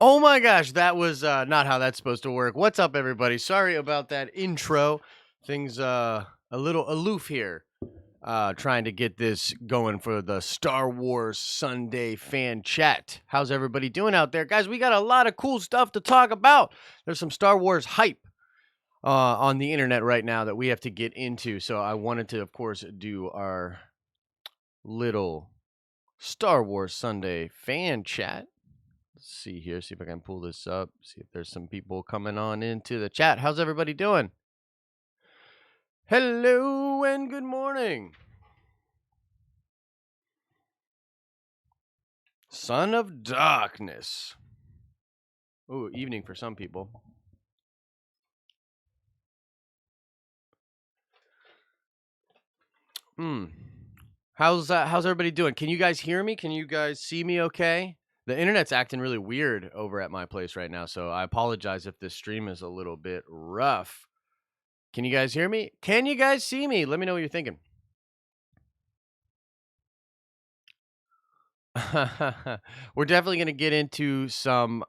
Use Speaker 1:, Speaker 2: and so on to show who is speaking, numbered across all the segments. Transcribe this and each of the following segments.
Speaker 1: Oh my gosh, that was not how that's supposed to work. What's up, everybody? Sorry about that intro. Things a little aloof here. Trying to get this going for the Star Wars Sunday fan chat. How's everybody doing out there, guys? We got a lot of cool stuff to talk about. There's some Star Wars hype on the internet right now that we have to get into. So I wanted to, of course, do our little Star Wars Sunday fan chat. Let's see here, see if I can pull this up, see if there's some people coming on into the chat. How's everybody doing? Hello and good morning. Son of Darkness. Ooh, evening for some people. How's everybody doing? Can you guys hear me? Can you guys see me okay? The internet's acting really weird over at my place right now, so I apologize if this stream is a little bit rough. Can you guys hear me? Can you guys see me? Let me know what you're thinking. We're definitely going to get into some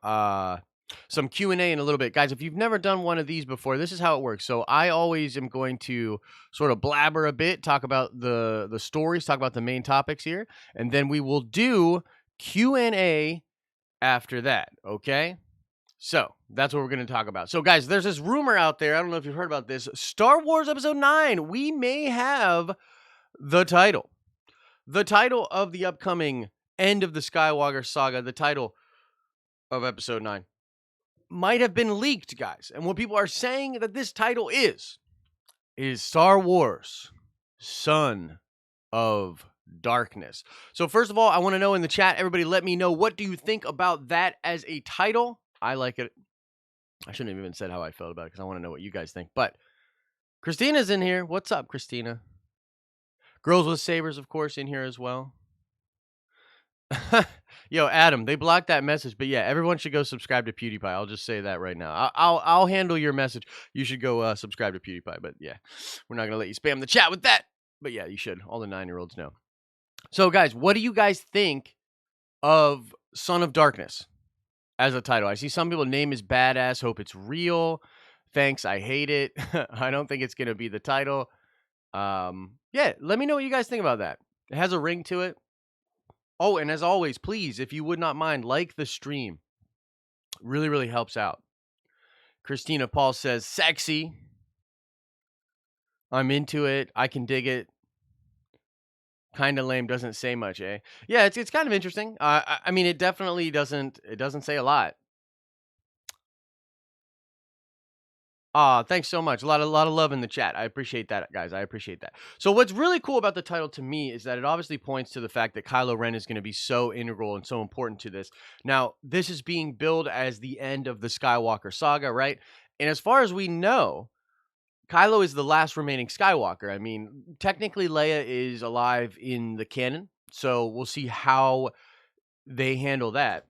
Speaker 1: Q&A in a little bit. Guys, if you've never done one of these before, this is how it works. So I always am going to sort of blabber a bit, talk about the stories, talk about the main topics here, and then we will do Q&A after that, okay? So, that's what we're going to talk about. So, guys, there's this rumor out there. I don't know if you've heard about this. Star Wars Episode 9, we may have the title. The title of the upcoming end of the Skywalker saga, the title of Episode 9, might have been leaked, guys. And what people are saying that this title is Star Wars Son of Darkness. So first of all, I want to know in the chat, everybody let me know, what do you think about that as a title? I like it. I shouldn't have even said how I felt about it because I want to know what you guys think. But Christina's in here. What's up, Christina? Girls with Sabers, of course, in here as well. Yo, Adam, they blocked that message, but yeah, everyone should go subscribe to PewDiePie. I'll just say that right now. I'll handle your message. You should go subscribe to PewDiePie, but yeah, we're not gonna let you spam the chat with that. But yeah, you should. All the 9-year-olds know. So, guys, what do you guys think of Son of Darkness as a title? I see some people name is badass. Hope it's real. Thanks. I hate it. I don't think it's gonna be the title. Yeah, let me know what you guys think about that. It has a ring to it. Oh, and as always, please, if you would not mind, like the stream. Really, really helps out. Christina Paul says, sexy. I'm into it. I can dig it. Kind of lame, doesn't say much, eh? Yeah, it's kind of interesting. I mean, it definitely doesn't say a lot. Thanks so much. A lot of love in the chat. I appreciate that, guys. I appreciate that. So what's really cool about the title to me is that it obviously points to the fact that Kylo Ren is going to be so integral and so important to this. Now, this is being billed as the end of the Skywalker saga, right? And as far as we know, Kylo is the last remaining Skywalker. I mean, technically Leia is alive in the canon, so we'll see how they handle that.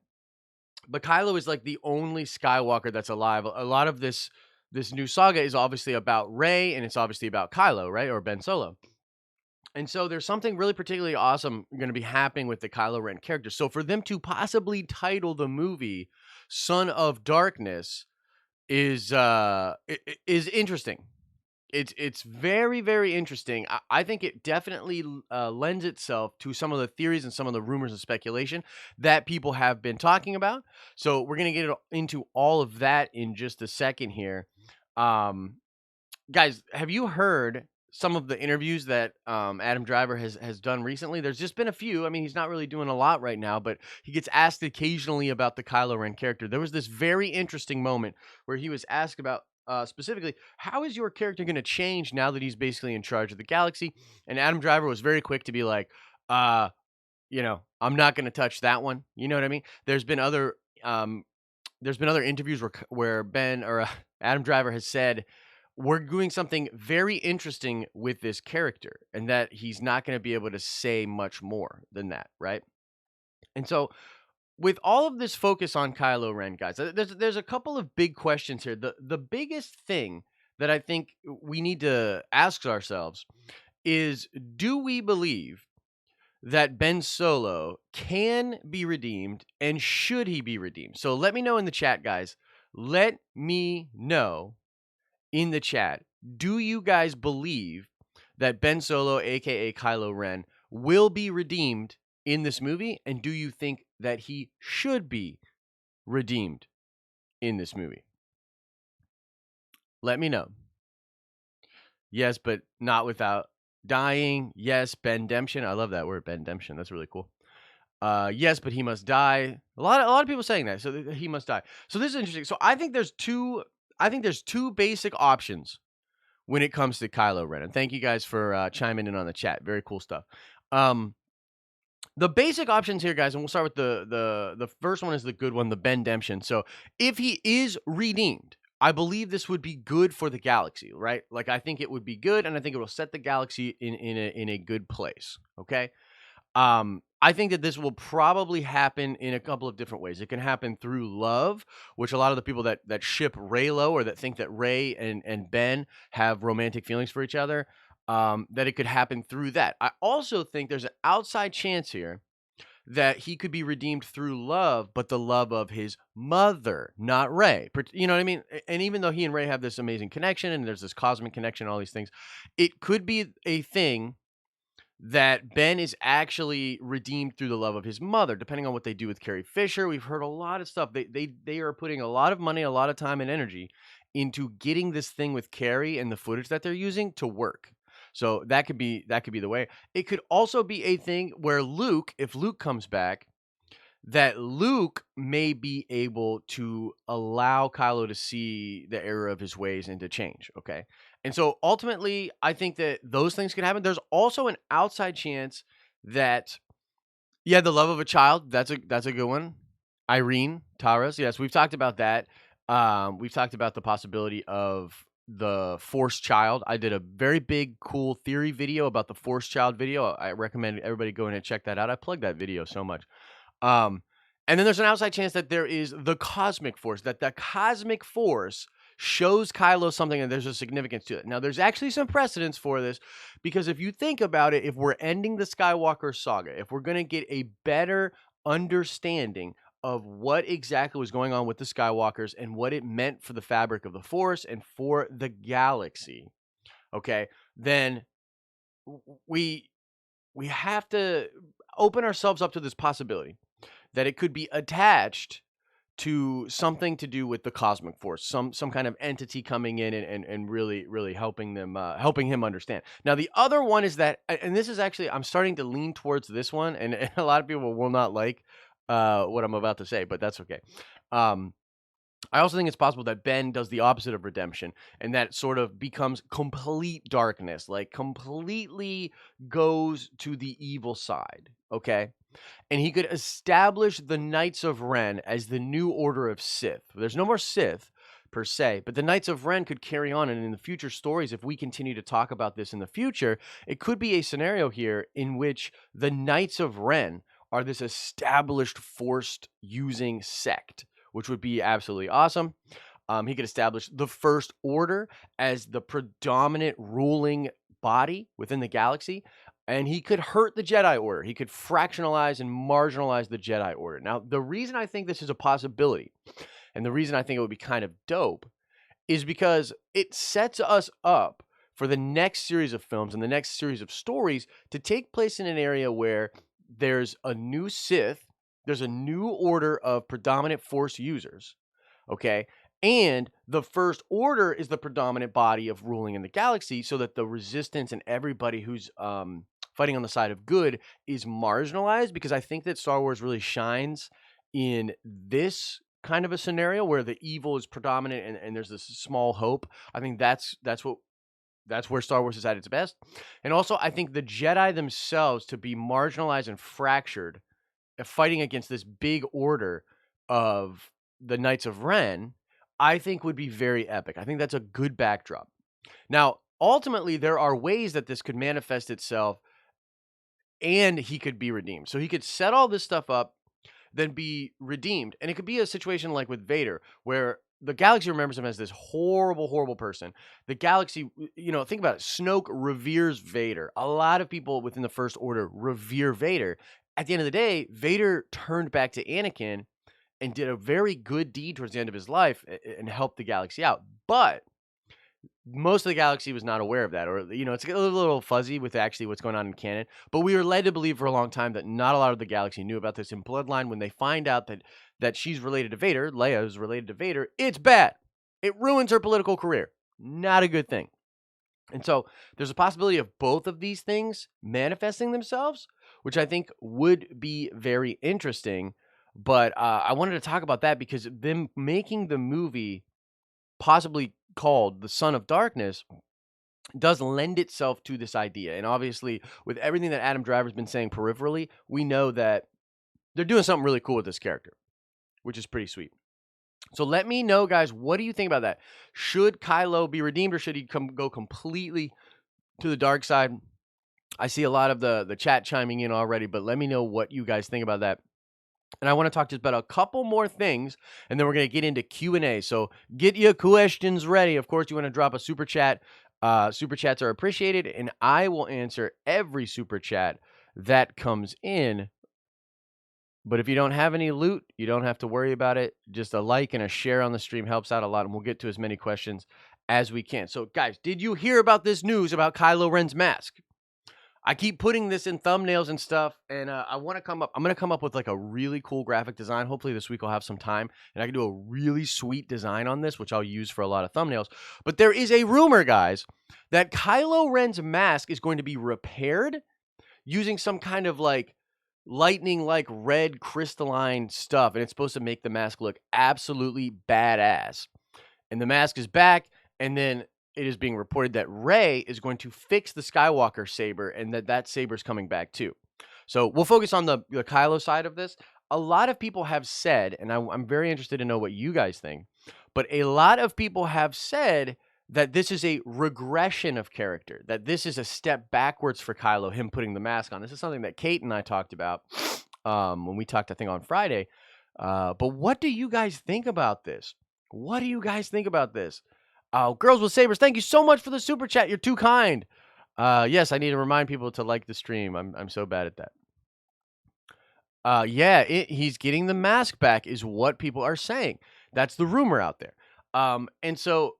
Speaker 1: But Kylo is like the only Skywalker that's alive. A lot of this new saga is obviously about Rey, and it's obviously about Kylo, right? Or Ben Solo. And so there's something really particularly awesome going to be happening with the Kylo Ren character. So for them to possibly title the movie Son of Darkness is is interesting. It's very, very interesting. I think it definitely lends itself to some of the theories and some of the rumors and speculation that people have been talking about. So we're gonna get into all of that in just a second here. Guys, have you heard some of the interviews that Adam Driver has done recently? There's just been a few. I mean, he's not really doing a lot right now, but he gets asked occasionally about the Kylo Ren character. There was this very interesting moment where he was asked about specifically, how is your character going to change now that he's basically in charge of the galaxy? And Adam Driver was very quick to be like, I'm not going to touch that one. You know what I mean? There's been other interviews where Ben or Adam Driver has said, we're doing something very interesting with this character, and that he's not going to be able to say much more than that, right? And so, with all of this focus on Kylo Ren, guys, there's a couple of big questions here. The biggest thing that I think we need to ask ourselves is, do we believe that Ben Solo can be redeemed and should he be redeemed? So let me know in the chat, guys. Let me know in the chat. Do you guys believe that Ben Solo, aka Kylo Ren, will be redeemed in this movie? And do you think that he should be redeemed in this movie? Let me know. Yes, but not without dying. Yes, Bendemption. I love that word, Bendemption. That's really cool. Yes, but he must die. A lot of people saying that. So he must die. So this is interesting. So I think there's two basic options when it comes to Kylo Ren. And thank you guys for chiming in on the chat. Very cool stuff. Um, the basic options here, guys, and we'll start with the first one is the good one, the Bendemption. So if he is redeemed, I believe this would be good for the galaxy, right? Like I think it would be good, and I think it will set the galaxy in a good place. Okay. I think that this will probably happen in a couple of different ways. It can happen through love, which a lot of the people that ship Reylo or that think that Rey and Ben have romantic feelings for each other, that it could happen through that. I also think there's an outside chance here that he could be redeemed through love, but the love of his mother, not Rey. You know what I mean? And even though he and Rey have this amazing connection and there's this cosmic connection, all these things, it could be a thing that Ben is actually redeemed through the love of his mother, depending on what they do with Carrie Fisher. We've heard a lot of stuff. They are putting a lot of money, a lot of time and energy into getting this thing with Carrie and the footage that they're using to work. So that could be the way. It could also be a thing where Luke, if Luke comes back, that Luke may be able to allow Kylo to see the error of his ways and to change. Okay. And so ultimately, I think that those things can happen. There's also an outside chance that, yeah, the love of a child, that's a good one. Irene, Taras. Yes, we've talked about that. We've talked about the possibility of the Force child. I did a very big, cool theory video about the Force child video. I recommend everybody go in and check that out. I plugged that video so much. Um, and then there's an outside chance that there is the cosmic force, that the cosmic force shows Kylo something and there's a significance to it. Now, there's actually some precedence for this because if you think about it, if we're ending the Skywalker saga, if we're going to get a better understanding of what exactly was going on with the Skywalkers and what it meant for the fabric of the Force and for the galaxy, okay, then we we have to open ourselves up to this possibility that it could be attached to something to do with the cosmic force, some kind of entity coming in and really helping them helping him understand. Now the other one is that, and this is actually I'm starting to lean towards this one, and a lot of people will not like what I'm about to say, but that's okay. Um, I also think it's possible that Ben does the opposite of redemption and that sort of becomes complete darkness, like completely goes to the evil side. Okay. And he could establish the Knights of Ren as the new order of Sith. There's no more Sith per se, but the Knights of Ren could carry on. And in the future stories, if we continue to talk about this in the future, it could be a scenario here in which the Knights of Ren are this established forced using sect, which would be absolutely awesome. He could establish the First Order as the predominant ruling body within the galaxy, and he could hurt the Jedi Order. He could fractionalize and marginalize the Jedi Order. Now, the reason I think this is a possibility, and the reason I think it would be kind of dope, is because it sets us up for the next series of films and the next series of stories to take place in an area where there's a new Sith, there's a new order of predominant Force users, okay? And the First Order is the predominant body of ruling in the galaxy, so that the Resistance and everybody who's fighting on the side of good is marginalized. Because I think that Star Wars really shines in this kind of a scenario where the evil is predominant and there's this small hope. I think that's where Star Wars is at its best. And also, I think the Jedi themselves to be marginalized and fractured, fighting against this big order of the Knights of Ren, I think would be very epic. I think that's a good backdrop. Now, ultimately, there are ways that this could manifest itself and he could be redeemed. So he could set all this stuff up, then be redeemed. And it could be a situation like with Vader, where the galaxy remembers him as this horrible, horrible person. The galaxy, think about it. Snoke reveres Vader. A lot of people within the First Order revere Vader. At the end of the day, Vader turned back to Anakin and did a very good deed towards the end of his life and helped the galaxy out. But most of the galaxy was not aware of that, or it's a little fuzzy with actually what's going on in canon. But we were led to believe for a long time that not a lot of the galaxy knew about this in Bloodline. When they find out that she's related to Vader, Leia is related to Vader, it's bad. It ruins her political career. Not a good thing. And so there's a possibility of both of these things manifesting themselves, which I think would be very interesting. But I wanted to talk about that because them making the movie possibly called The Son of Darkness does lend itself to this idea. And obviously, with everything that Adam Driver's been saying peripherally, we know that they're doing something really cool with this character, which is pretty sweet. So let me know, guys, what do you think about that? Should Kylo be redeemed, or should he go completely to the dark side? I see a lot of the chat chiming in already, but let me know what you guys think about that. And I want to talk just about a couple more things, and then we're going to get into Q&A. So get your questions ready. Of course, you want to drop a super chat. Super chats are appreciated, and I will answer every super chat that comes in. But if you don't have any loot, you don't have to worry about it. Just a like and a share on the stream helps out a lot, and we'll get to as many questions as we can. So, guys, did you hear about this news about Kylo Ren's mask? I keep putting this in thumbnails and stuff, and I'm going to come up with like a really cool graphic design. Hopefully this week I'll have some time, and I can do a really sweet design on this, which I'll use for a lot of thumbnails. But there is a rumor, guys, that Kylo Ren's mask is going to be repaired using some kind of like lightning-like red crystalline stuff, and it's supposed to make the mask look absolutely badass. And the mask is back, and then it is being reported that Rey is going to fix the Skywalker saber, and that saber's coming back too. So we'll focus on the Kylo side of this. A lot of people have said, and I'm very interested to know what you guys think, but a lot of people have said that this is a regression of character, that this is a step backwards for Kylo, him putting the mask on. This is something that Kate and I talked about when we talked, I think, on Friday. But what do you guys think about this? What do you guys think about this? Girls with Sabers, thank you so much for the super chat. You're too kind. Yes, I need to remind people to like the stream. I'm so bad at that. Yeah, he's getting the mask back is what people are saying. That's the rumor out there. And so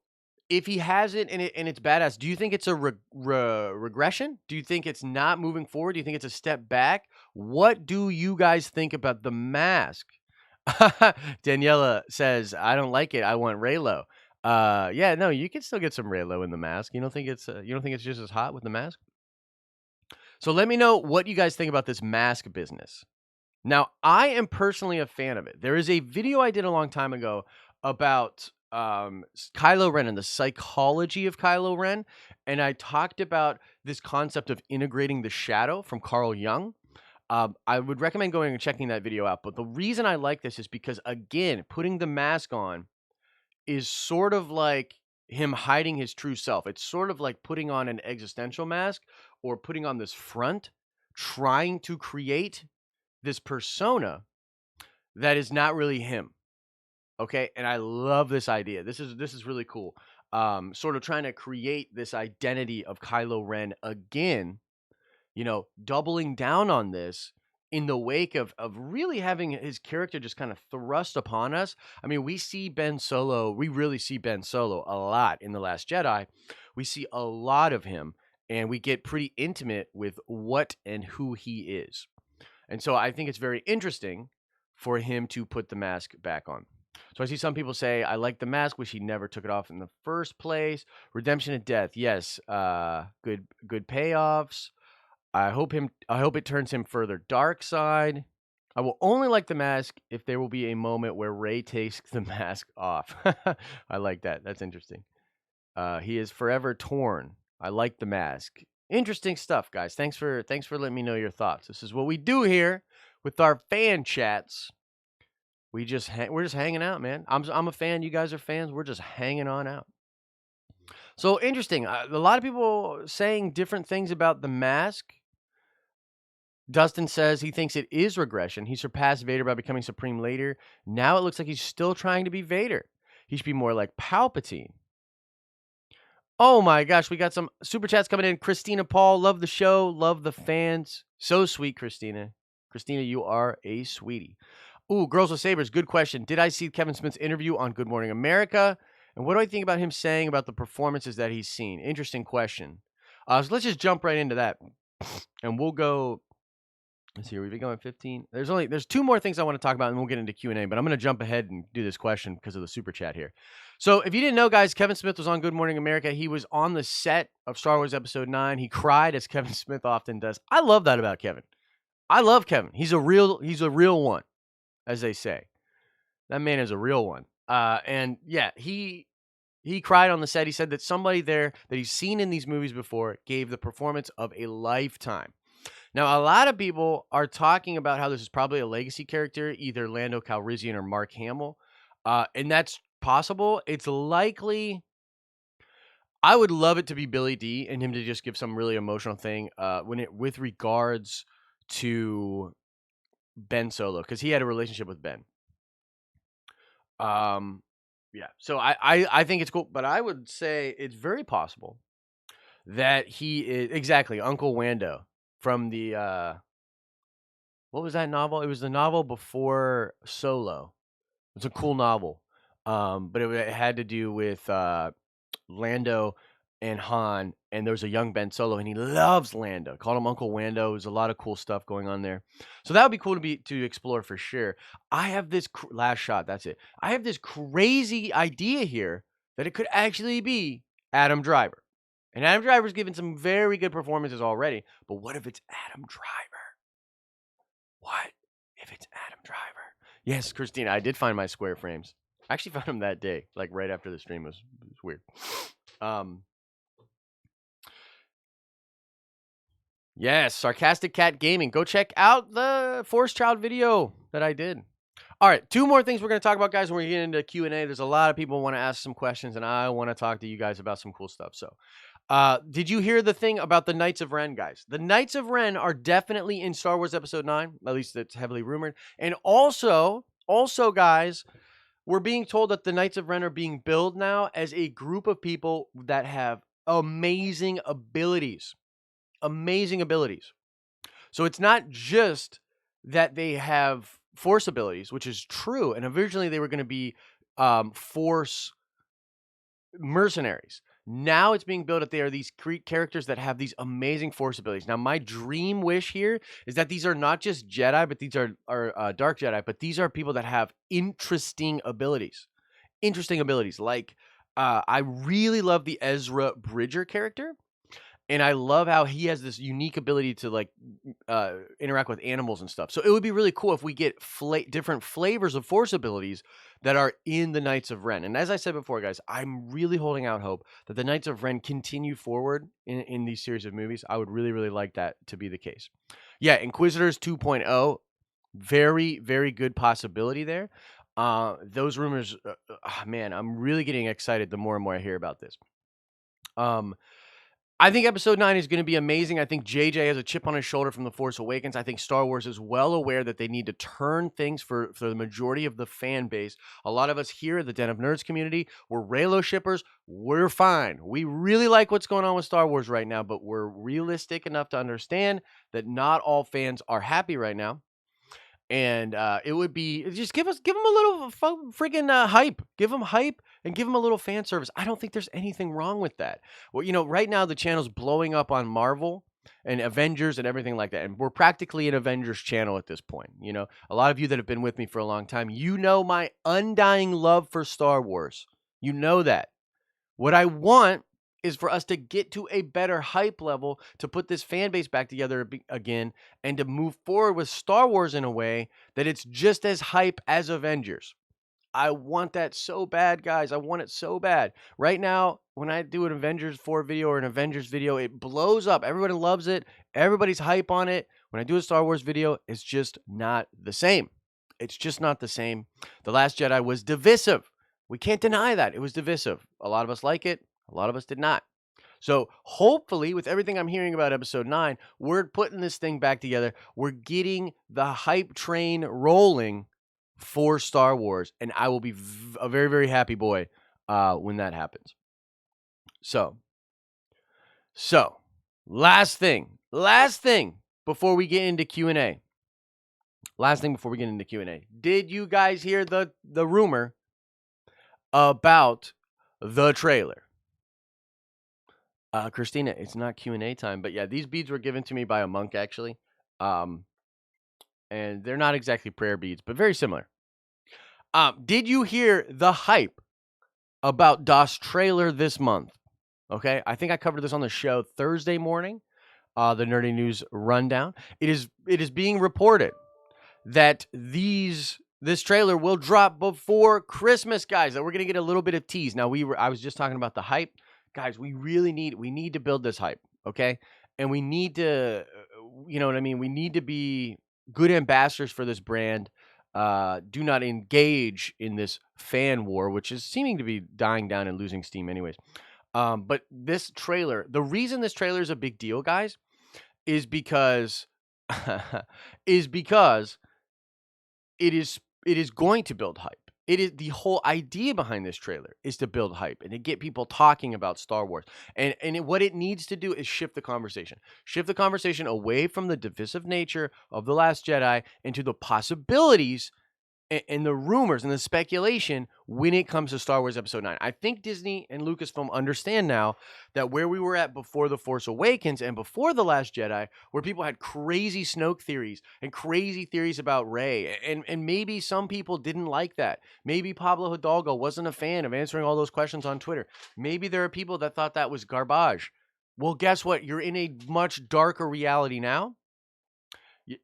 Speaker 1: if he has it and it's badass, do you think it's a regression? Do you think it's not moving forward? Do you think it's a step back? What do you guys think about the mask? Daniela says, I don't like it. I want Raylo. Yeah, no, you can still get some Raylo in the mask. You don't think it's just as hot with the mask? So let me know what you guys think about this mask business. Now, I am personally a fan of it. There is a video I did a long time ago about Kylo Ren and the psychology of Kylo Ren, and I talked about this concept of integrating the shadow from Carl Jung. I would recommend going and checking that video out. But the reason I like this is because, again, putting the mask on is sort of like him hiding his true self. It's sort of like putting on an existential mask or putting on this front, trying to create this persona that is not really him. Okay, and I love this idea. This is really cool. Sort of trying to create this identity of Kylo Ren again, doubling down on this in the wake of really having his character just kind of thrust upon us. I mean, we really see Ben Solo a lot in The Last Jedi. We see a lot of him, and we get pretty intimate with what and who he is. And so I think it's very interesting for him to put the mask back on. So I see some people say, I like the mask, wish he never took it off in the first place. Redemption and death, yes. Good payoffs. I hope it turns him further dark side. I will only like the mask if there will be a moment where Rey takes the mask off. I like that. That's interesting. He is forever torn. I like the mask. Interesting stuff, guys. Thanks for letting me know your thoughts. This is what we do here with our fan chats. We're just hanging out, man. I'm a fan. You guys are fans. We're just hanging on out. So interesting. A lot of people saying different things about the mask. Dustin says he thinks it is regression. He surpassed Vader by becoming Supreme later. Now it looks like he's still trying to be Vader. He should be more like Palpatine. Oh my gosh, we got some super chats coming in. Christina Paul, love the show, love the fans. So sweet, Christina. Christina, you are a sweetie. Ooh, Girls with Sabers, good question. Did I see Kevin Smith's interview on Good Morning America? And what do I think about him saying about the performances that he's seen? Interesting question. So let's just jump right into that. And we'll go. Let's see, we've been going 15. There's two more things I want to talk about, and we'll get into Q&A, but I'm going to jump ahead and do this question because of the super chat here. So if you didn't know, guys, Kevin Smith was on Good Morning America. He was on the set of Star Wars Episode 9. He cried, as Kevin Smith often does. I love that about Kevin. I love Kevin. He's a real one, as they say. That man is a real one. And yeah, he cried on the set. He said that somebody there that he's seen in these movies before gave the performance of a lifetime. Now, a lot of people are talking about how this is probably a legacy character, either Lando Calrissian or Mark Hamill, and that's possible. It's likely. I would love it to be Billy D and him to just give some really emotional thing with regards to Ben Solo, because he had a relationship with Ben. Yeah. So I think it's cool, but I would say it's very possible that he is exactly Uncle Wando from the what was that novel? It was the novel before Solo. It's a cool novel. But it had to do with Lando and Han, and there was a young Ben Solo, and he loves Lando. Called him Uncle Wando. There's a lot of cool stuff going on there. So that would be cool to explore for sure. I have this last shot. That's it. I have this crazy idea here that it could actually be Adam Driver. And Adam Driver's given some very good performances already. But what if it's Adam Driver? What if it's Adam Driver? Yes, Christina, I did find my square frames. I actually found them that day, like right after the stream. It was weird. Yes, Sarcastic Cat Gaming. Go check out the Force Child video that I did. All right, two more things we're going to talk about, guys, when we get into Q&A. There's a lot of people who want to ask some questions, and I want to talk to you guys about some cool stuff. So, did you hear the thing about the Knights of Ren, guys? The Knights of Ren are definitely in Star Wars Episode 9. At least it's heavily rumored. And also, guys, we're being told that the Knights of Ren are being billed now as a group of people that have amazing abilities. Amazing abilities. So it's not just that they have Force abilities, which is true. And originally they were going to be Force mercenaries. Now it's being built that they are these characters that have these amazing Force abilities. Now, my dream wish here is that these are not just Jedi, but these are Dark Jedi, but these are people that have interesting abilities. Interesting abilities. Like, I really love the Ezra Bridger character. And I love how he has this unique ability to like interact with animals and stuff. So it would be really cool if we get different flavors of Force abilities that are in the Knights of Ren. And as I said before, guys, I'm really holding out hope that the Knights of Ren continue forward in these series of movies. I would really, really like that to be the case. Yeah, Inquisitors 2.0, very, very good possibility there. Those rumors, man, I'm really getting excited the more and more I hear about this. I think Episode 9 is going to be amazing. I think JJ has a chip on his shoulder from The Force Awakens. I think Star Wars is well aware that they need to turn things for the majority of the fan base. A lot of us here at the Den of Nerds community, we're Reylo shippers. We're fine. We really like what's going on with Star Wars right now, but we're realistic enough to understand that not all fans are happy right now. And it would be just give them a little freaking hype. Give them hype and give them a little fan service. I don't think there's anything wrong with that. Well, right now the channel's blowing up on Marvel and Avengers and everything like that. And we're practically an Avengers channel at this point. A lot of you that have been with me for a long time, my undying love for Star Wars. You know that. What I want is for us to get to a better hype level, to put this fan base back together again, and to move forward with Star Wars in a way that it's just as hype as Avengers. I want that so bad, guys. I want it so bad. Right now, when I do an Avengers 4 video or an Avengers video, it blows up. Everybody loves it. Everybody's hype on it. When I do a Star Wars video, it's just not the same. It's just not the same. The Last Jedi was divisive. We can't deny that. It was divisive. A lot of us like it. A lot of us did not. So hopefully, with everything I'm hearing about Episode 9, we're putting this thing back together. We're getting the hype train rolling for Star Wars, and I will be a very, very happy boy when that happens. So, so last thing before we get into Q&A. Did you guys hear the rumor about the trailer? Christina, it's not Q&A time, but yeah, these beads were given to me by a monk actually. And they're not exactly prayer beads, but very similar. Did you hear the hype about DOS trailer this month? Okay, I think I covered this on the show Thursday morning, the Nerdy News Rundown. It is being reported that this trailer will drop before Christmas, guys. That we're gonna get a little bit of tease. Now I was just talking about the hype, guys. We need to build this hype, okay? And we need to, you know what I mean. We need to be good ambassadors for this brand. Do not engage in this fan war, which is seeming to be dying down and losing steam, anyways. But this trailer, the reason this trailer is a big deal, guys, is because is because it is going to build hype. It is the whole idea behind this trailer is to build hype and to get people talking about Star Wars. And what it needs to do is shift the conversation. Shift the conversation away from the divisive nature of The Last Jedi into the possibilities and the rumors and the speculation when it comes to Star Wars Episode 9. I think Disney and Lucasfilm understand now that where we were at before The Force Awakens and before The Last Jedi, where people had crazy Snoke theories and crazy theories about Rey, and maybe some people didn't like that. Maybe Pablo Hidalgo wasn't a fan of answering all those questions on Twitter. Maybe there are people that thought that was garbage. Well, guess what? You're in a much darker reality now.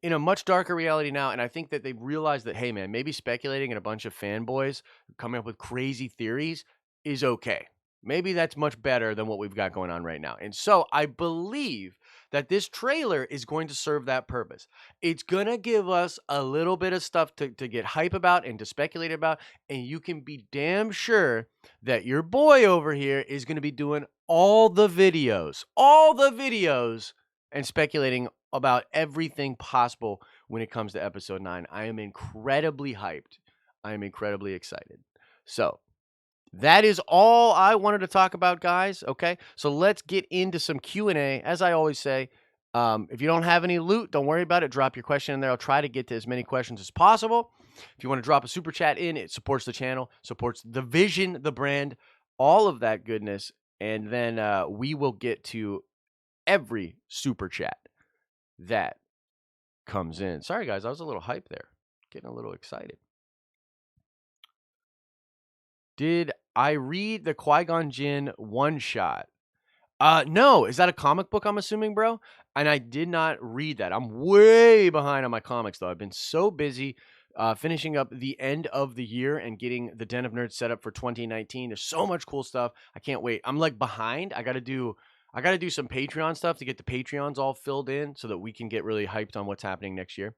Speaker 1: In a much darker reality now, and I think that they've realized that, hey, man, maybe speculating and a bunch of fanboys coming up with crazy theories is okay. Maybe that's much better than what we've got going on right now. And so I believe that this trailer is going to serve that purpose. It's going to give us a little bit of stuff to get hype about and to speculate about, and you can be damn sure that your boy over here is going to be doing all the videos, and speculating about everything possible when it comes to Episode 9. I am incredibly hyped. I am incredibly excited. So, that is all I wanted to talk about, guys. Okay, so let's get into some Q&A. As I always say, if you don't have any loot, don't worry about it. Drop your question in there. I'll try to get to as many questions as possible. If you want to drop a super chat in, it supports the channel, supports the vision, the brand, all of that goodness. And then we will get to every super chat that comes in. Sorry, guys, I was a little hyped there. Getting a little excited. Did I read the Qui-Gon Jinn one-shot? No. Is that a comic book, I'm assuming, bro? And I did not read that. I'm way behind on my comics, though. I've been so busy finishing up the end of the year and getting the Den of Nerds set up for 2019. There's so much cool stuff. I can't wait. I'm like behind. I got to do some Patreon stuff to get the Patreons all filled in so that we can get really hyped on what's happening next year.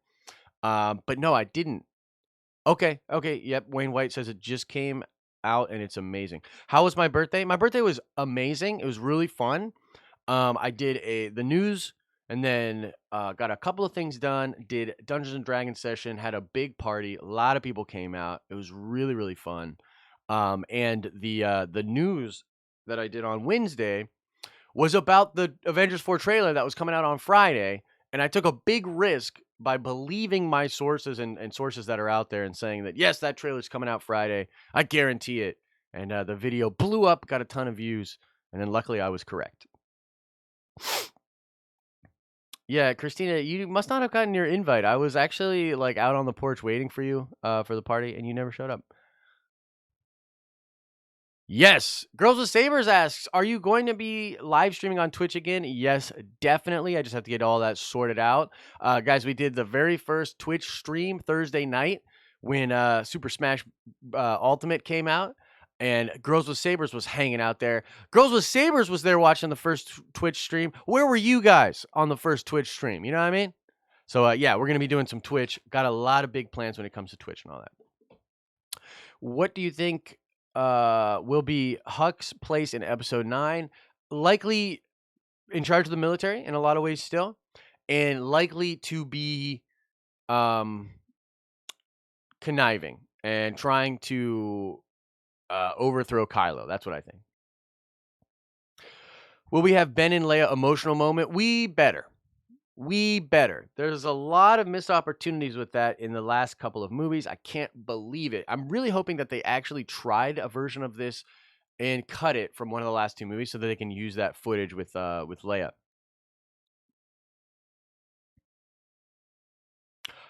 Speaker 1: But no, I didn't. Okay. Yep. Wayne White says it just came out and it's amazing. How was my birthday? My birthday was amazing. It was really fun. I did the news and then got a couple of things done. Did Dungeons and Dragons session. Had a big party. A lot of people came out. It was really, really fun. And the news that I did on Wednesday was about the Avengers 4 trailer that was coming out on Friday. And I took a big risk by believing my sources and sources that are out there and saying that, yes, that trailer's coming out Friday. I guarantee it. And the video blew up, got a ton of views. And then luckily I was correct. Yeah, Christina, you must not have gotten your invite. I was actually like out on the porch waiting for you for the party and you never showed up. Yes. Girls with Sabers asks, are you going to be live streaming on Twitch again? Yes, definitely. I just have to get all that sorted out. Guys, we did the very first Twitch stream Thursday night when Super Smash Ultimate came out. And Girls with Sabers was hanging out there. Girls with Sabers was there watching the first Twitch stream. Where were you guys on the first Twitch stream? You know what I mean? So, yeah, we're going to be doing some Twitch. Got a lot of big plans when it comes to Twitch and all that. What do you think will be Huck's place in Episode 9? Likely in charge of the military in a lot of ways still. And likely to be conniving and trying to overthrow Kylo. That's what I think. Will we have Ben and Leia emotional moment? We better. We better. There's a lot of missed opportunities with that in the last couple of movies. I can't believe it. I'm really hoping that they actually tried a version of this and cut it from one of the last two movies so that they can use that footage with Leia.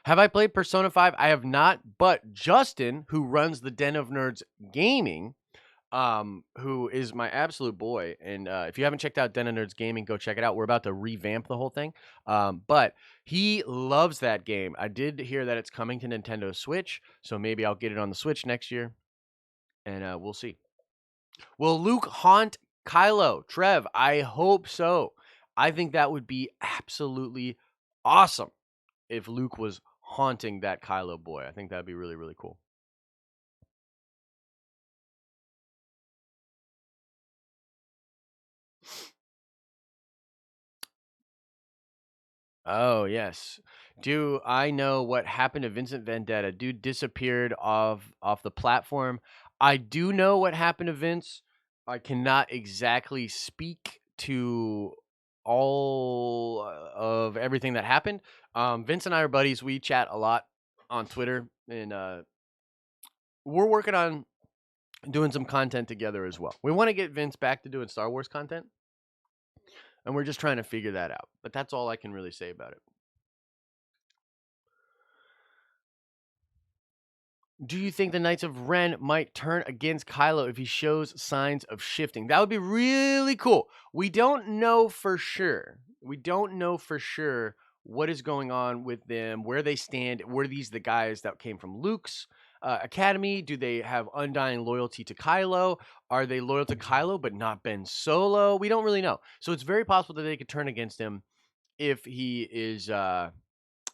Speaker 1: Have I played Persona 5? I have not, but Justin, who runs the Den of Nerds Gaming, who is my absolute boy, and if you haven't checked out Den of Nerds Gaming, go check it out. We're about to revamp the whole thing, but he loves that game. I did hear that it's coming to Nintendo Switch, so maybe I'll get it on the Switch next year, and we'll see. Will Luke haunt Kylo? Trev, I hope so. I think that would be absolutely awesome if Luke was haunting that Kylo boy. I think that'd be really, really cool. Oh, yes. Do I know what happened to Vincent Vendetta? Dude disappeared off the platform. I do know what happened to Vince. I cannot exactly speak to all of everything that happened. Vince and I are buddies. We chat a lot on Twitter, and we're working on doing some content together as well. We want to get Vince back to doing Star Wars content, and we're just trying to figure that out. But that's all I can really say about it. Do you think the Knights of Ren might turn against Kylo if he shows signs of shifting? That would be really cool. We don't know for sure. We don't know for sure what is going on with them, where they stand. Were these the guys that came from Luke's academy? Do they have undying loyalty to Kylo? Are they loyal to Kylo but not Ben Solo? We don't really know. So it's very possible that they could turn against him if he is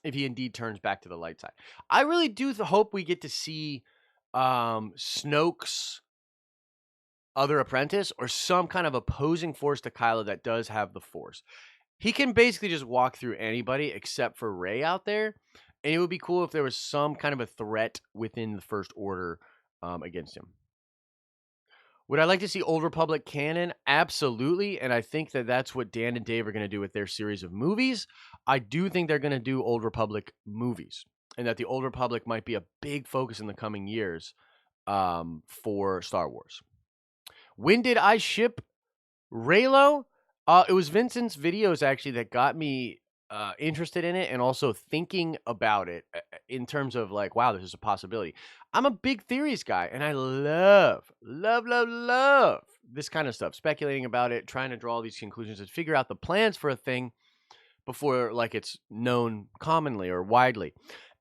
Speaker 1: if he indeed turns back to the light side. I really do hope we get to see Snoke's other apprentice or some kind of opposing force to Kylo that does have the Force. He can basically just walk through anybody except for Rey out there, and it would be cool if there was some kind of a threat within the First Order against him. Would I like to see Old Republic canon? Absolutely. And I think that that's what Dan and Dave are going to do with their series of movies. I do think they're going to do Old Republic movies and that the Old Republic might be a big focus in the coming years for Star Wars. When did I ship Raylo? It was Vincent's videos actually that got me interested in it and also thinking about it in terms of like, wow, this is a possibility. I'm a big theories guy and I love this kind of stuff, speculating about it, trying to draw these conclusions and figure out the plans for a thing before like it's known commonly or widely.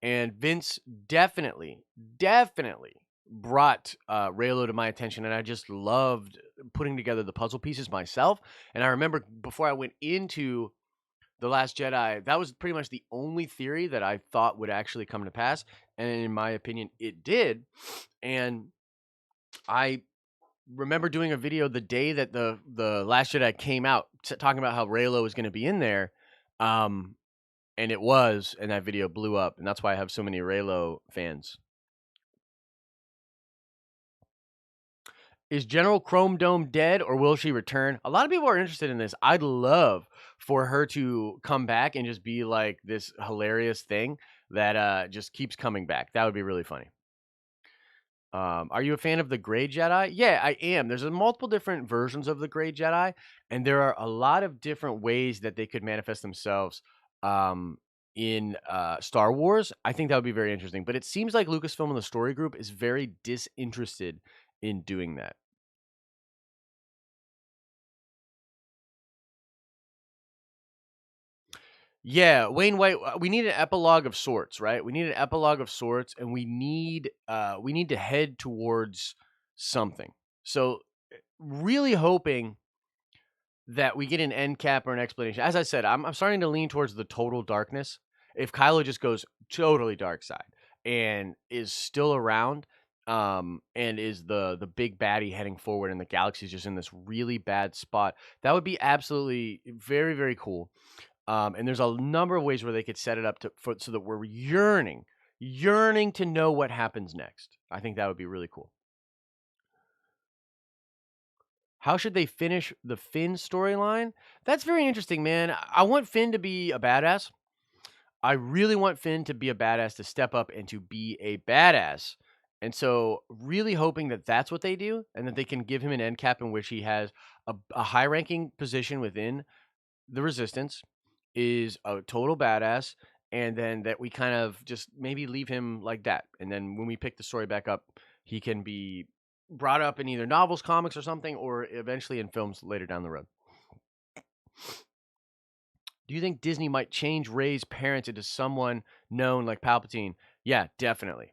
Speaker 1: And Vince definitely brought Raylo to my attention, and I just loved putting together the puzzle pieces myself. And I remember before I went into The Last Jedi, that was pretty much the only theory that I thought would actually come to pass. And in my opinion, it did. And I remember doing a video the day that the Last Jedi came out, talking about how Raylo was going to be in there. And it was, and that video blew up. And that's why I have so many Raylo fans. Is General Chrome Dome dead or will she return? A lot of people are interested in this. I'd love for her to come back and just be like this hilarious thing that just keeps coming back. That would be really funny. Are you a fan of the Gray Jedi? Yeah, I am. There's multiple different versions of the Gray Jedi, and there are a lot of different ways that they could manifest themselves in Star Wars. I think that would be very interesting. But it seems like Lucasfilm and the story group is very disinterested in doing that. Yeah, Wayne White. We need an epilogue of sorts, right? We need an epilogue of sorts, and we need to head towards something. So, really hoping that we get an end cap or an explanation. As I said, I'm starting to lean towards the total darkness. If Kylo just goes totally dark side and is still around, and is the big baddie heading forward, and the galaxy is just in this really bad spot, that would be absolutely very, very cool. And there's a number of ways where they could set it up so that we're yearning yearning to know what happens next. I think that would be really cool. How should they finish the Finn storyline? That's very interesting, man. I want Finn to be a badass. I really want Finn to be a badass, to step up and to be a badass. And so, really hoping that that's what they do, and that they can give him an end cap in which he has a high ranking position within the Resistance, is a total badass, and then that we kind of just maybe leave him like that. And then when we pick the story back up, he can be brought up in either novels, comics, or something, or eventually in films later down the road. Do you think Disney might change Rey's parents into someone known like Palpatine? Yeah, definitely.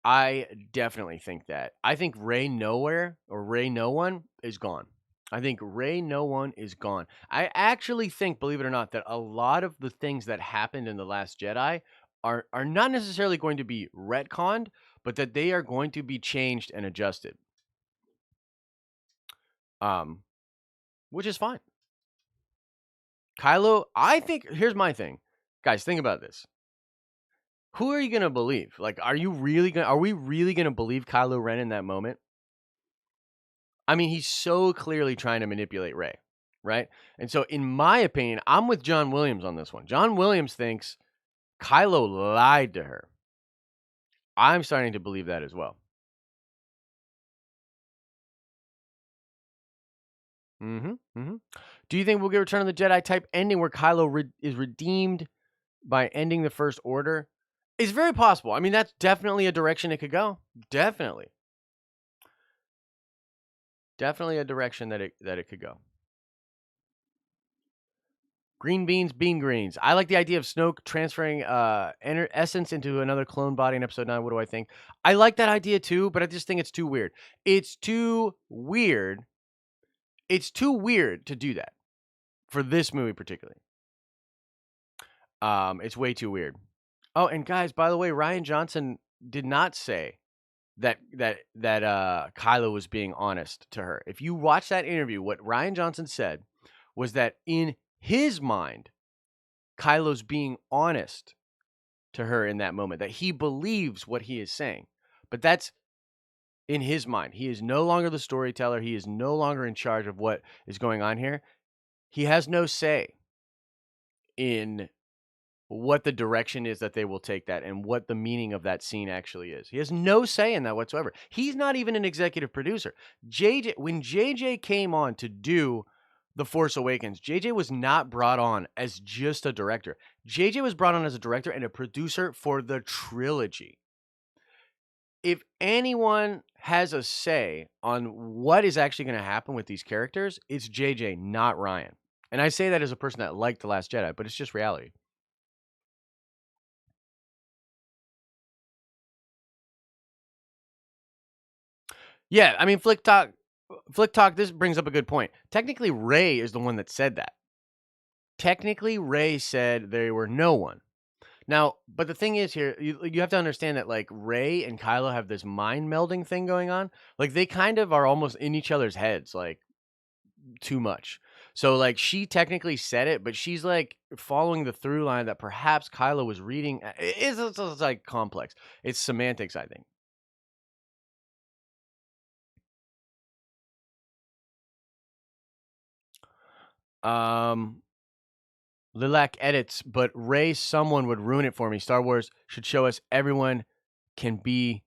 Speaker 1: I definitely think that. I think Rey Nowhere or Rey No One is gone. I think Rey No One is gone. I actually think, believe it or not, that a lot of the things that happened in The Last Jedi are not necessarily going to be retconned, but that they are going to be changed and adjusted. Um, which is fine. Kylo, I think here's my thing. Guys, think about this. Who are you gonna believe? Like, are we really gonna believe Kylo Ren in that moment? I mean, he's so clearly trying to manipulate Rey, right? And so, in my opinion, I'm with John Williams on this one. John Williams thinks Kylo lied to her. I'm starting to believe that as well. Do you think we'll get Return of the Jedi type ending where Kylo is redeemed by ending the First Order? It's very possible. I mean, that's definitely a direction it could go. Definitely. Definitely a direction that it could go. Green beans, bean greens. I like the idea of Snoke transferring essence into another clone body in Episode 9. What do I think? I like that idea too, but I just think it's too weird. It's too weird. It's too weird to do that for this movie particularly. It's way too weird. Oh, and guys, by the way, Rian Johnson did not say that Kylo was being honest to her. If you watch that interview, what Rian Johnson said was that in his mind, Kylo's being honest to her in that moment, that he believes what he is saying. But that's in his mind. He is no longer the storyteller. He is no longer in charge of what is going on here. He has no say in what the direction is that they will take that and what the meaning of that scene actually is. He has no say in that whatsoever. He's not even an executive producer. When JJ came on to do The Force Awakens, JJ was not brought on as just a director. JJ was brought on as a director and a producer for the trilogy. If anyone has a say on what is actually going to happen with these characters, it's JJ, not Ryan. And I say that as a person that liked The Last Jedi, but it's just reality. Yeah, I mean, Flick Talk, this brings up a good point. Technically, Rey is the one that said that. Technically, Rey said they were no one. Now, but the thing is here, you have to understand that like Rey and Kylo have this mind melding thing going on. Like they kind of are almost in each other's heads, like too much. So like she technically said it, but she's like following the through line that perhaps Kylo was reading. It's like complex. It's semantics, I think. Um, Lilac edits, but Ray, someone would ruin it for me. Star Wars should show us everyone can be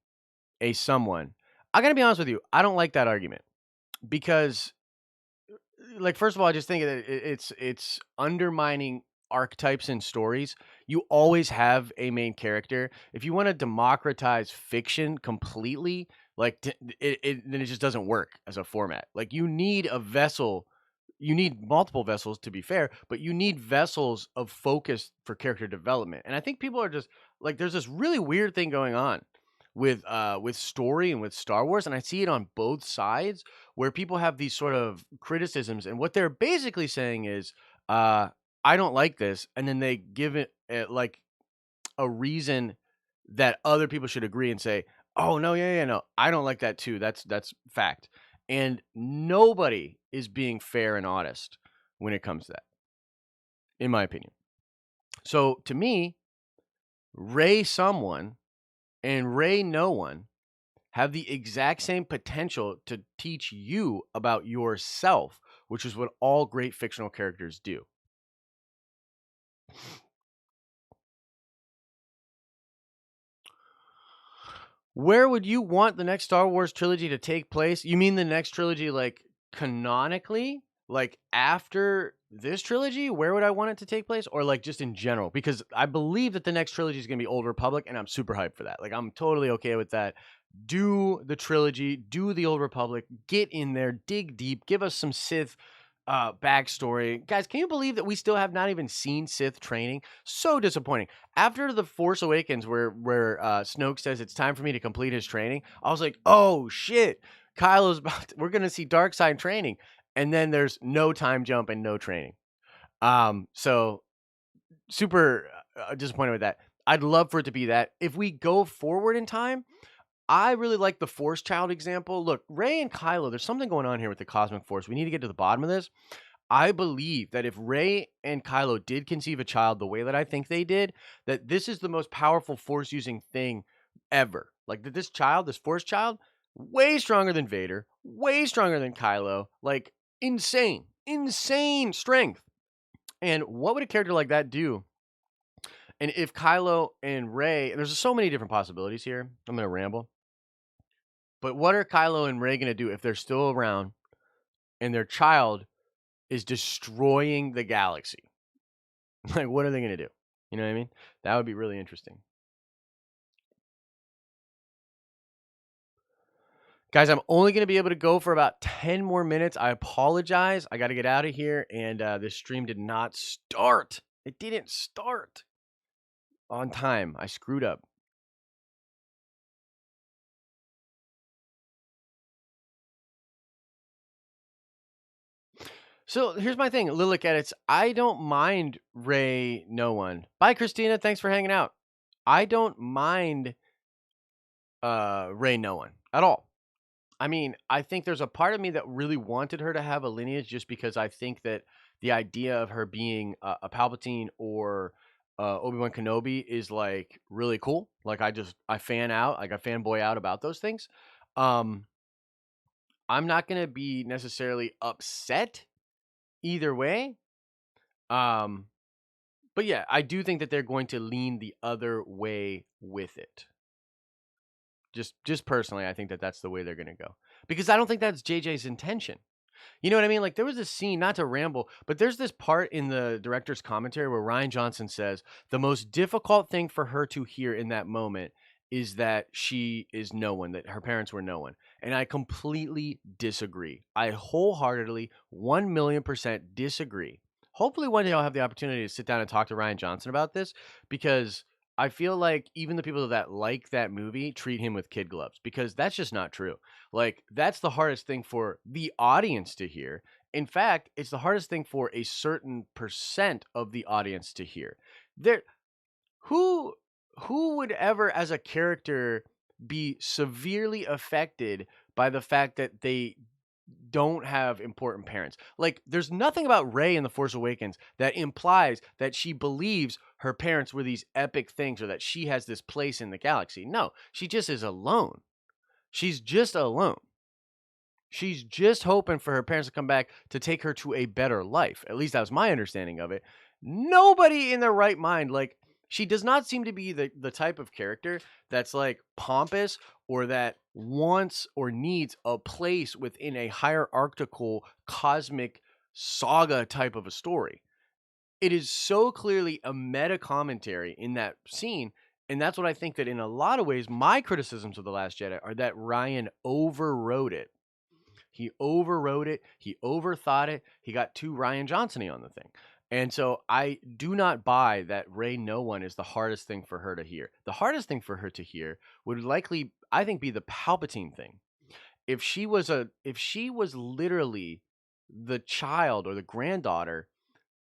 Speaker 1: a someone. I gotta be honest with you. I don't like that argument because, like, first of all, I just think that it's undermining archetypes in stories. You always have a main character. If you want to democratize fiction completely, like then it just doesn't work as a format. Like you need a vessel, you need multiple vessels to be fair, but you need vessels of focus for character development. And I think people are just like there's this really weird thing going on with story and with Star Wars, and I see it on both sides where people have these sort of criticisms, and what they're basically saying is, I don't like this, and then they give it like a reason that other people should agree and say, "Oh no, yeah, yeah, no, I don't like that too. That's fact." And nobody is being fair and honest when it comes to that, in my opinion. So to me, Rey someone and Rey no one have the exact same potential to teach you about yourself, which is what all great fictional characters do. Where would you want the next Star Wars trilogy to take place? You mean the next trilogy, like canonically? Like after this trilogy? Where would I want it to take place? Or like just in general? Because I believe that the next trilogy is going to be Old Republic, and I'm super hyped for that. Like, I'm totally okay with that. Do the trilogy, do the Old Republic, get in there, dig deep, give us some Sith backstory. Guys, can you believe that we still have not even seen Sith training? So disappointing. After the Force Awakens, where Snoke says it's time for me to complete his training, I was like, oh shit, Kylo's we're gonna see dark side training, and then there's no time jump and no training. So super disappointed with that. I'd love for it to be that. If we go forward in time, I really like the Force Child example. Look, Rey and Kylo, there's something going on here with the Cosmic Force. We need to get to the bottom of this. I believe that if Rey and Kylo did conceive a child the way that I think they did, that this is the most powerful Force using thing ever. Like that this child, this Force child, way stronger than Vader, way stronger than Kylo, like insane, insane strength. And what would a character like that do? And if Kylo and Rey, there's so many different possibilities here. I'm going to ramble. But what are Kylo and Rey going to do if they're still around and their child is destroying the galaxy? Like, what are they going to do? You know what I mean? That would be really interesting. Guys, I'm only going to be able to go for about 10 more minutes. I apologize. I got to get out of here. And this stream did not start. It didn't start on time. I screwed up. So here's my thing, Lilac Edits. I don't mind Rey no one. Bye, Christina. Thanks for hanging out. I don't mind Rey no one at all. I mean, I think there's a part of me that really wanted her to have a lineage just because I think that the idea of her being a Palpatine or Obi-Wan Kenobi is like really cool. Like I fan out, like I fanboy out about those things. Um, I'm not going to be necessarily upset either way. But yeah, I do think that they're going to lean the other way with it. Just personally, I think that that's the way they're going to go. Because I don't think that's JJ's intention. You know what I mean? Like there was a scene, not to ramble, but there's this part in the director's commentary where Rian Johnson says the most difficult thing for her to hear in that moment is that she is no one, that her parents were no one. And I completely disagree. I wholeheartedly, 1,000,000% disagree. Hopefully one day I'll have the opportunity to sit down and talk to Rian Johnson about this because I feel like even the people that like that movie treat him with kid gloves because that's just not true. Like, that's the hardest thing for the audience to hear. In fact, it's the hardest thing for a certain percent of the audience to hear. There who who would ever as a character be severely affected by the fact that they don't have important parents? Like there's nothing about Rey in The Force Awakens that implies that she believes her parents were these epic things or that she has this place in the galaxy. No, she just is alone. She's just alone. She's just hoping for her parents to come back to take her to a better life. At least that was my understanding of it. Nobody in their right mind, like, she does not seem to be the type of character that's like pompous or that wants or needs a place within a hierarchical cosmic saga type of a story. It is so clearly a meta commentary in that scene. And that's what I think that in a lot of ways, my criticisms of The Last Jedi are that Ryan overwrote it. He overwrote it. He overthought it. He got too Rian Johnson-y on the thing. And so I do not buy that Rey no one is the hardest thing for her to hear. The hardest thing for her to hear would likely, I think, be the Palpatine thing. If she was literally the child or the granddaughter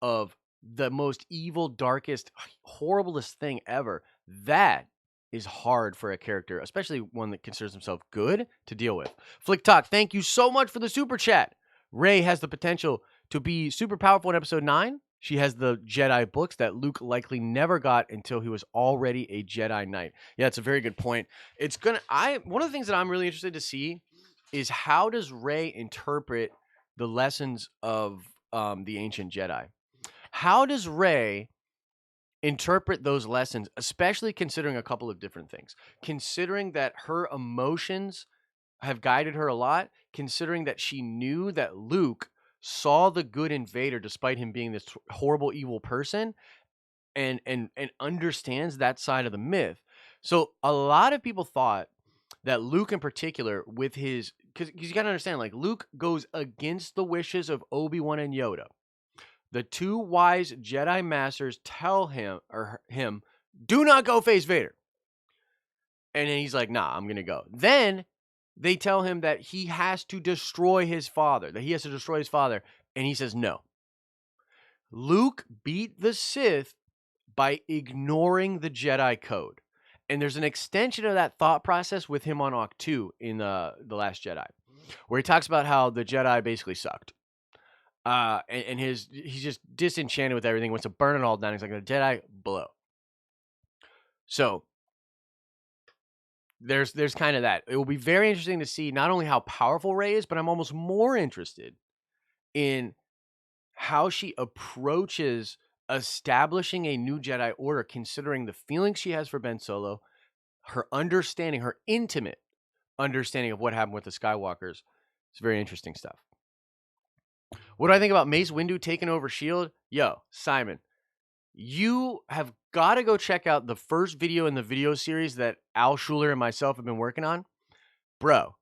Speaker 1: of the most evil, darkest, horriblest thing ever, that is hard for a character, especially one that considers himself good, to deal with. Flick Talk, thank you so much for the super chat. Rey has the potential to be super powerful in episode 9, She has the Jedi books that Luke likely never got until he was already a Jedi Knight. Yeah, that's a very good point. It's gonna. I One of the things that I'm really interested to see is how does Rey interpret the lessons of the ancient Jedi? How does Rey interpret those lessons, especially considering a couple of different things? Considering that her emotions have guided her a lot, considering that she knew that Luke saw the good in Vader despite him being this horrible evil person, and understands that side of the myth. So a lot of people thought that Luke in particular with his, cuz you got to understand, like, Luke goes against the wishes of Obi-Wan and Yoda. The two wise Jedi masters tell him, "Do not go face Vader." And then he's like, "Nah, I'm going to go." Then they tell him that he has to destroy his father, and he says no. Luke beat the Sith by ignoring the Jedi code. And there's an extension of that thought process with him on Octu in the Last Jedi, where he talks about how the Jedi basically sucked. And he's just disenchanted with everything, wants to burn it all down. He's like, the Jedi blow. So there's kind of that. It will be very interesting to see not only how powerful Rey is, but I'm almost more interested in how she approaches establishing a new Jedi Order, considering the feelings she has for Ben Solo, her understanding, her intimate understanding of what happened with the Skywalkers. It's very interesting stuff. What do I think about Mace Windu taking over S.H.I.E.L.D.? Yo, Simon, you have got to go check out the first video in the video series that Al Schuler and myself have been working on. Bro,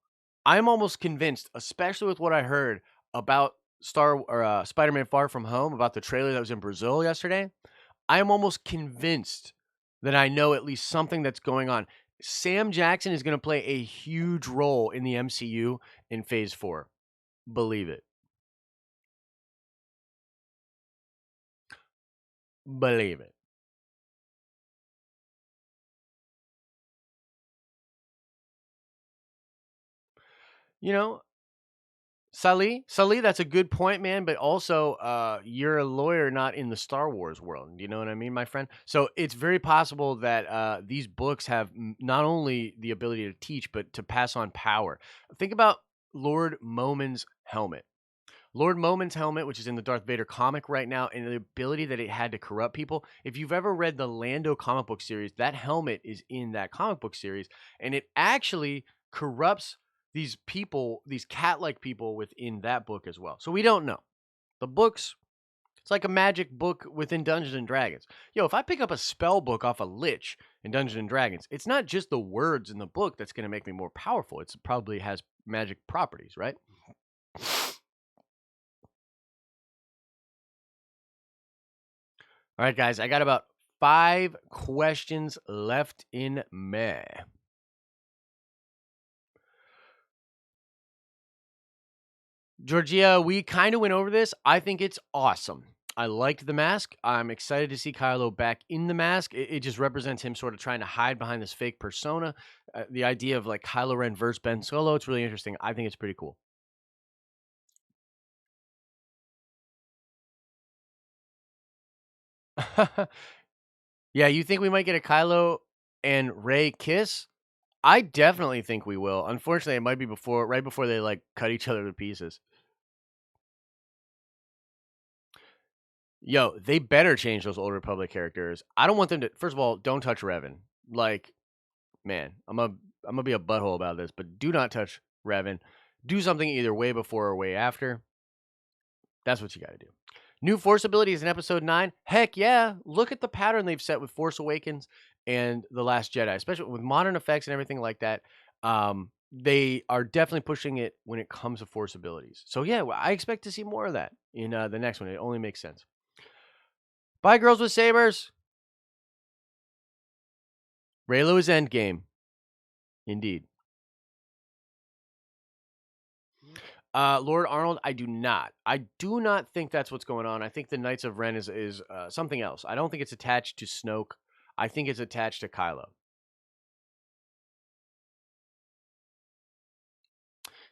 Speaker 1: I'm almost convinced, especially with what I heard about Spider-Man Far From Home, about the trailer that was in Brazil yesterday. I am almost convinced that I know at least something that's going on. Sam Jackson is going to play a huge role in the MCU in Phase 4. Believe it. Believe it. You know, Salih, that's a good point, man. But also, you're a lawyer, not in the Star Wars world. You know what I mean, my friend? So it's very possible that these books have not only the ability to teach, but to pass on power. Think about Lord Momin's helmet. Lord Momin's helmet, which is in the Darth Vader comic right now, and the ability that it had to corrupt people. If you've ever read the Lando comic book series, that helmet is in that comic book series, and it actually corrupts these people, these cat-like people within that book as well. So we don't know. The books, it's like a magic book within Dungeons and Dragons. Yo, if I pick up a spell book off a lich in Dungeons and Dragons, it's not just the words in the book that's going to make me more powerful. It probably has magic properties, right? All right, guys, I got about 5 questions left in May. Georgia, we kind of went over this. I think it's awesome. I liked the mask. I'm excited to see Kylo back in the mask. It just represents him sort of trying to hide behind this fake persona. The idea of like Kylo Ren versus Ben Solo, it's really interesting. I think it's pretty cool. Yeah, you think we might get a Kylo and Rey kiss? I definitely think we will. Unfortunately, it might be right before they like cut each other to pieces. Yo, they better change those Old Republic characters. I don't want them to. First of all, don't touch Revan. Like, man, I'm gonna be a butthole about this, but do not touch Revan. Do something either way before or way after. That's what you got to do. New Force abilities in Episode 9. Heck yeah! Look at the pattern they've set with Force Awakens and The Last Jedi, especially with modern effects and everything like that. They are definitely pushing it when it comes to Force abilities. So yeah, I expect to see more of that in the next one. It only makes sense. Bye, girls with sabers. Raylo is endgame. Indeed. Lord Arnold, I do not. I do not think that's what's going on. I think the Knights of Ren is something else. I don't think it's attached to Snoke. I think it's attached to Kylo.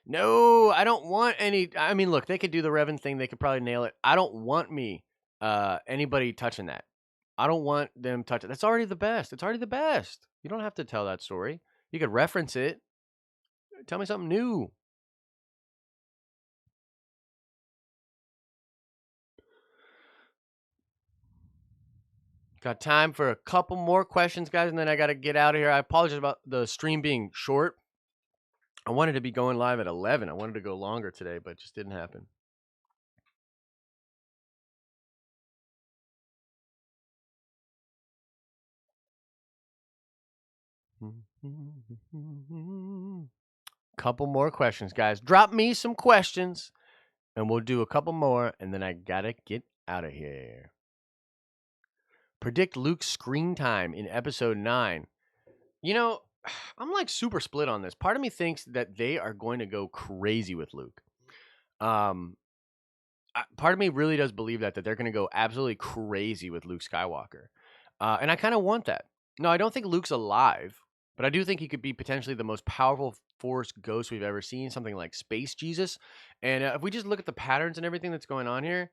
Speaker 1: No, I don't want any. I mean, look, they could do the Revan thing. They could probably nail it. I don't want me anybody touching that. I don't want them touching. That's already the best. It's already the best. You don't have to tell that story. You could reference it. Tell me something new. Got time for a couple more questions, guys, and then I got to get out of here. I apologize about the stream being short. I wanted to be going live at 11. I wanted to go longer today, but it just didn't happen. Couple more questions, guys. Drop me some questions, and we'll do a couple more, and then I gotta get out of here. Predict Luke's screen time in episode 9. You know, I'm like super split on this. Part of me thinks that they are going to go crazy with Luke. Part of me really does believe that they're going to go absolutely crazy with Luke Skywalker, and I kind of want that. No, I don't think Luke's alive, but I do think he could be potentially the most powerful Force ghost we've ever seen, something like Space Jesus. And if we just look at the patterns and everything that's going on here,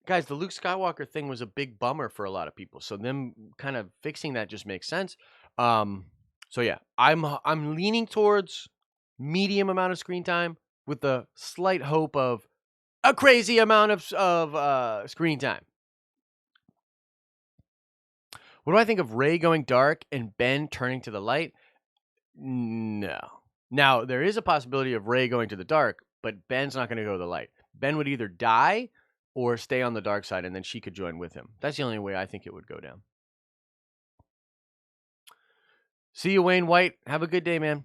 Speaker 1: guys, the Luke Skywalker thing was a big bummer for a lot of people. So them kind of fixing that just makes sense. So yeah, I'm leaning towards medium amount of screen time with the slight hope of a crazy amount of screen time. What do I think of Rey going dark and Ben turning to the light? No. Now, there is a possibility of Rey going to the dark, but Ben's not going to go to the light. Ben would either die or stay on the dark side, and then she could join with him. That's the only way I think it would go down. See you, Wayne White. Have a good day, man.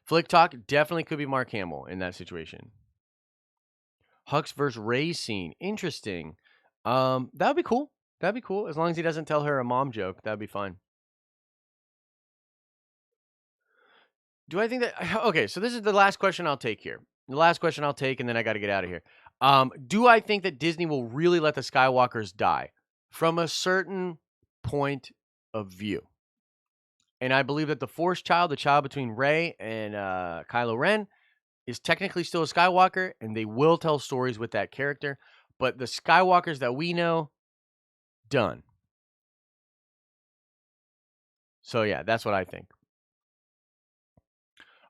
Speaker 1: Flick Talk definitely could be Mark Hamill in that situation. Hux versus Rey scene. Interesting. That would be cool. That'd be cool. As long as he doesn't tell her a mom joke, that'd be fine. Do I think that okay, so this is the last question I'll take here. The last question I'll take, and then I got to get out of here. Do I think that Disney will really let the Skywalkers die? From a certain point of view. And I believe that the Force child, the child between Rey and Kylo Ren, is technically still a Skywalker, and they will tell stories with that character. But the Skywalkers that we know, done. So yeah, that's what I think.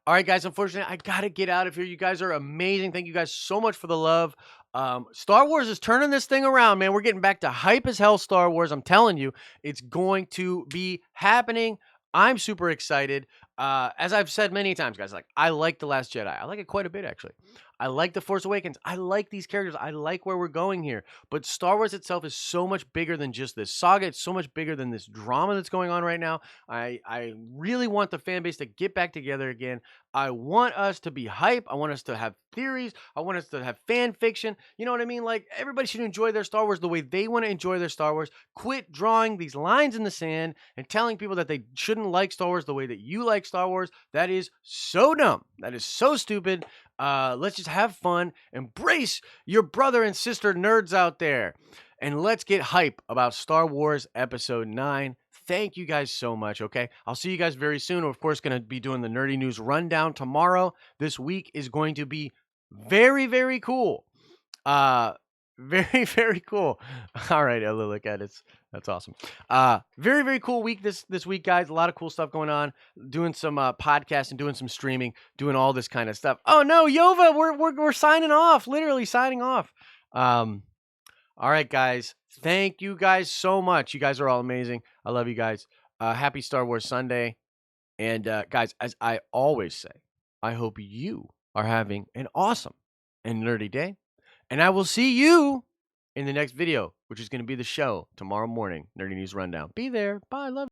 Speaker 1: All right, guys. Unfortunately, I gotta get out of here. You guys are amazing. Thank you guys so much for the love. Star Wars is turning this thing around, man. We're getting back to hype as hell. Star Wars. I'm telling you, it's going to be happening. I'm super excited. As I've said many times, guys, like I like The Last Jedi. I like it quite a bit, actually. I like The Force Awakens. I like these characters. I like where we're going here. But Star Wars itself is so much bigger than just this saga. It's so much bigger than this drama that's going on right now. I really want the fan base to get back together again. I want us to be hype. I want us to have theories. I want us to have fan fiction. You know what I mean? Like everybody should enjoy their Star Wars the way they want to enjoy their Star Wars. Quit drawing these lines in the sand and telling people that they shouldn't like Star Wars the way that you like Star Wars. That is so dumb. That is so stupid. Let's just have fun. Embrace your brother and sister nerds out there. And let's get hype about Star Wars Episode 9. Thank you guys so much, okay? I'll see you guys very soon. We're, of course, going to be doing the Nerdy News Rundown tomorrow. This week is going to be very, very cool. Very, very cool. All right, look at it. That's awesome. Very, very cool week this week, guys. A lot of cool stuff going on. Doing some podcasting, doing some streaming, doing all this kind of stuff. Oh no, Yova, we're signing off. Literally signing off. All right, guys. Thank you guys so much. You guys are all amazing. I love you guys. Happy Star Wars Sunday. And guys, as I always say, I hope you are having an awesome and nerdy day. And I will see you in the next video, which is going to be the show tomorrow morning, Nerdy News Rundown. Be there. Bye. Love you.